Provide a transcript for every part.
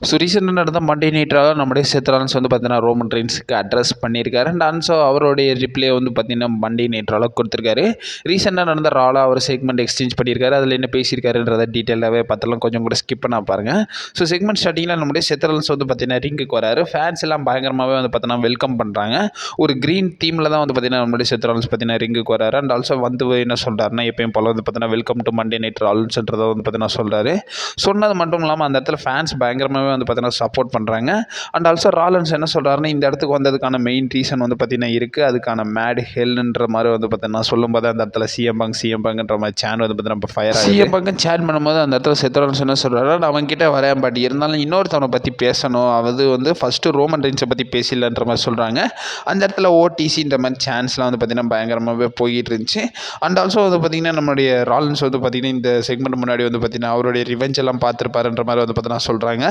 So ரீசெண்டாக நடந்த Monday நைட்ராக நம்முடைய சேத் ராலின்ஸ் வந்து பார்த்தீங்கன்னா ரோமன் ரெயின்ஸுக்கு அட்ரஸ் பண்ணியிருக்காரு. அண்ட் ஆல்சோ அவருடைய ரிப்ளே வந்து பார்த்தீங்கன்னா மண்டே நைட்ரால கொடுத்துருக்காரு. ரீசெண்டாக நடந்த ராலா அவர் செக்மெண்ட் எக்ஸ்சேஞ்ச் பண்ணியிருக்காரு. அதில் என்ன பேசியிருக்காருன்றதை டீட்டெயிலாகவே பார்த்தலாம். கொஞ்சம் கூட ஸ்கிப் பண்ண பாருங்கள். ஸோ செக்மெண்ட் ஸ்டார்டிங்கில் நம்முடைய சேத் ராலின்ஸ் வந்து பார்த்தீங்கன்னா ரிங்குக்கு வராரு. ஃபேன்ஸ் எல்லாம் பயங்கரமாகவே வந்து பார்த்தீங்கன்னா வெல்கம் பண்ணுறாங்க. ஒரு க்ரீன் தீமில் தான் வந்து பார்த்தீங்கன்னா நம்முடைய சேத் ராலின்ஸ் பார்த்தீங்கன்னா ரிங்குக்கு வராரு. அண்ட் ஆல்சோ வந்து என்ன சொல்கிறாருன்னா எப்பயும் போல வந்து பார்த்தீங்கன்னா வெல்கம் டு மண்டே நைட் ராலின்ஸ்ன்றதை வந்து பார்த்தீங்கன்னா சொல்கிறாரு. சொன்னது மட்டும் இல்லாமல் அந்த இடத்துல ஃபேன்ஸ் பயங்கரமாகவே வந்து பார்த்தீங்கன்னா சப்போர்ட் பண்ணுறாங்க. அண்ட் ஆல்சோ ராலின்ஸ் என்ன சொல்கிறாருன்னா இந்த இடத்துக்கு வந்ததுக்கான மெயின் ரீசன் வந்து பார்த்தீங்கன்னா இருக்குது. அதுக்கான மேட் ஹெல்ன்ற மாதிரி வந்து பார்த்தீங்கன்னா சொல்லும்போது அந்த இடத்துல சிஎம் பங்க்ன்ற மாதிரி சேன் வந்து பார்த்தீங்கன்னா இப்போ ஃபயர் சிஎம் பங்க் சேன் பண்ணும்போது அந்த இடத்துல சேத் ராலின்ஸ் என்ன சொல்கிறாரு, நான் அவங்ககிட்ட வரேன், பட் இருந்தாலும் இன்னொருத்தவனை பற்றி பேசணும், அது வந்து ஃபஸ்ட்டு ரோமன் ரெயின்ஸை பற்றி பேசலன்ற மாதிரி சொல்கிறாங்க. அந்த இடத்துல ஓடிசின்ற மாதிரி சான்ஸ்லாம் வந்து பார்த்தீங்கன்னா பயங்கரமாகவே போய்கிட்டு இருந்துச்சு. அண்ட் ஆல்சோ வந்து பார்த்தீங்கன்னா நம்மளுடைய ராலின்ஸ் வந்து பார்த்தீங்கன்னா இந்த செக்மெண்ட் முன்னாடி வந்து பார்த்தீங்கன்னா அவருடைய ரிவெஞ்ச் எல்லாம் பார்த்துருப்பாருன்ற மாதிரி வந்து பார்த்தீங்கன்னா சொல்கிறாங்க.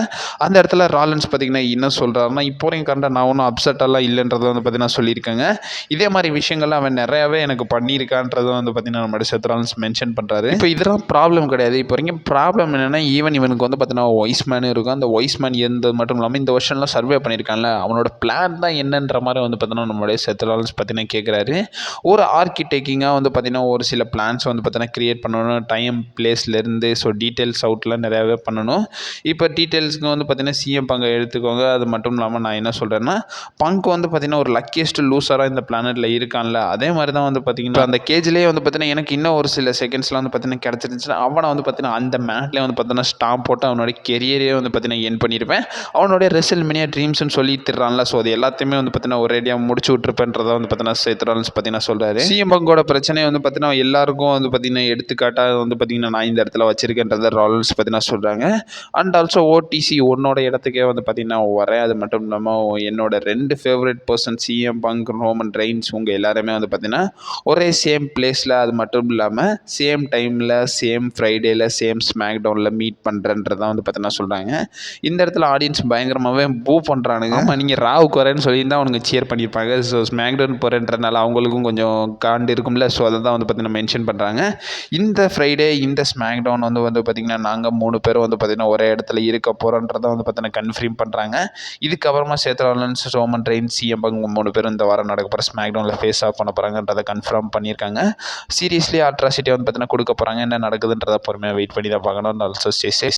அந்த இடத்துல ராலின்ஸ் பார்த்தீங்கன்னா என்ன சொல்கிறாருன்னா இப்போ வரைக்கும் கண்ட நான் ஒன்றும் அப்செட்டெல்லாம் இல்லைன்றதை வந்து பார்த்தீங்கன்னா சொல்லியிருக்காங்க. இதே மாதிரி விஷயங்கள்லாம் அவன் நிறையாவே எனக்கு பண்ணியிருக்கான்றதை வந்து பார்த்தீங்கன்னா நம்மளுடைய சேத் ராலின்ஸ் மென்ஷன் பண்ணுறாரு. இப்போ இதெல்லாம் ப்ராப்ளம் கிடையாது. இப்போ வரைக்கும் ப்ராப்ளம் என்னென்னா ஈவன் இவனுக்கு வந்து பார்த்தீங்கன்னா வாய்ஸ் மேன் இருக்கும். அந்த வாய்ஸ் மேன் எந்த மட்டும் இல்லாமல் இந்த வருஷம்லாம் சர்வே பண்ணியிருக்கான்ல, அவனோட பிளான் தான் என்னன்ற மாதிரி வந்து பார்த்தீங்கன்னா நம்மளுடைய சேத் ராலின்ஸ் பார்த்தீங்கன்னா கேட்குறாரு. ஒரு ஆர்கிடெக்டிங்காக வந்து பார்த்தீங்கன்னா ஒரு சில பிளான்ஸ் வந்து பார்த்தீங்கன்னா க்ரியேட் பண்ணணும். டைம் பிளேஸ்லேருந்து ஸோ டீட்டெயில்ஸ் அவுட்லாம் நிறையாவே பண்ணணும். இப்போ டீட்டெயில்ஸுக்கு வந்து பார்த்தீங்கன்னா சிஎம் பங்கை எடுத்துக்கோங்க. அது மட்டும் இல்லாமல் நான் என்ன சொல்கிறேன்னா பங்க் வந்து பார்த்தீங்கன்னா ஒரு லக்கியஸ்ட் லூசராக இந்த பிளானெட்டில் இருக்கான்ல, அதே மாதிரி தான் வந்து பார்த்தீங்கன்னா அந்த கேஜ்லேயே வந்து பார்த்தீங்கன்னா எனக்கு இன்னும் ஒரு சில செகண்ட்ஸ்லாம் வந்து பார்த்தீங்கன்னா கிடச்சிருந்துச்சுன்னா அவனை வந்து பார்த்தீங்கன்னா அந்த மேட்லேயே வந்து பார்த்தீங்கன்னா ஸ்டாம்ப் போட்டு அவனோட கெரியரே வந்து பார்த்தீங்கன்னா என் பண்ணியிருப்பேன். அவனுடைய ரெசல்மேனியா ட்ரீம்ஸ்னு சொல்லி திடுறான்ல, ஸோ அது எல்லாத்தையுமே வந்து பார்த்தீங்கன்னா ஒரேடியாக முடிச்சு விட்டுருப்பேன்றதை வந்து பார்த்தீங்கன்னா சேத் ராலின்ஸ் பார்த்தீங்கன்னா சொல்கிறாரு. சிஎம் பங்கோட பிரச்சனை வந்து பார்த்தீங்கன்னா எல்லாருக்கும் வந்து பார்த்தீங்கன்னா எடுத்துக்காட்டாக வந்து பார்த்தீங்கன்னா நான் இந்த இடத்துல வச்சிருக்கேன்றதை ராலின்ஸ் பார்த்தீங்கன்னா சொல்கிறாங்க. அண்ட் ஆல்சோ ஓடிசி உன்னோட இடத்துக்கே வந்து பார்த்தீங்கன்னா வரேன். அது மட்டும் இல்லாமல் என்னோட 2 favourite person CM bunk, Roman Reigns உங்கள் எல்லாருமே வந்து பார்த்தீங்கன்னா ஒரே சேம் பிளேஸில், அது மட்டும் இல்லாமல் சேம் டைமில், சேம் ஃப்ரைடேயில், சேம் ஸ்மாக் டவுனில் மீட் பண்ணுறன்றதான் வந்து பார்த்தீங்கன்னா சொல்கிறாங்க. இந்த இடத்துல ஆடியன்ஸ் பயங்கரமாகவே பூ பண்ணுறானுங்க. ஆமாம், நீங்கள் ராவுக்கு வரேன்னு சொல்லியிருந்தால் அவனுங்க சியர் பண்ணியிருப்பாங்க. ஸோ ஸ்மாக் டவுன் போகிறேன்றனால அவங்களுக்கும் கொஞ்சம் காண்டு இருக்கும்ல, ஸோ அதை தான் வந்து பார்த்தீங்கன்னா மென்ஷன் பண்ணுறாங்க. இந்த ஃப்ரைடே இந்த ஸ்மாக் டவுன் வந்து பார்த்தீங்கன்னா நாங்கள் 3 பேரும் வந்து பார்த்தீங்கன்னா ஒரே இடத்துல இருக்க போகிறோன்றதை வந்து பார்த்தீங்கன்னா கன்ஃபார்ம் பண்ணுறாங்க. இதுக்கப்புறமா சேத் ராலின்ஸ், ரோமன் ரெயின்ஸ், சிஎம் பங்க் 3 பேரும் இந்த வாரம் நடக்க போகிற ஸ்மாக் டவுனில் ஃபேஸ் ஆஃப் பண்ண போகிறாங்கன்றதை கன்ஃபார்ம் பண்ணியிருக்காங்க. சீரியஸ்லி அட்ராசிட்டி வந்து பார்த்தீங்கன்னா கொடுக்க போகிறாங்க. என்ன நடக்குதுன்றதை பொறுமையாக வெயிட் பண்ணி தான் பார்க்கணும். Also stay safe.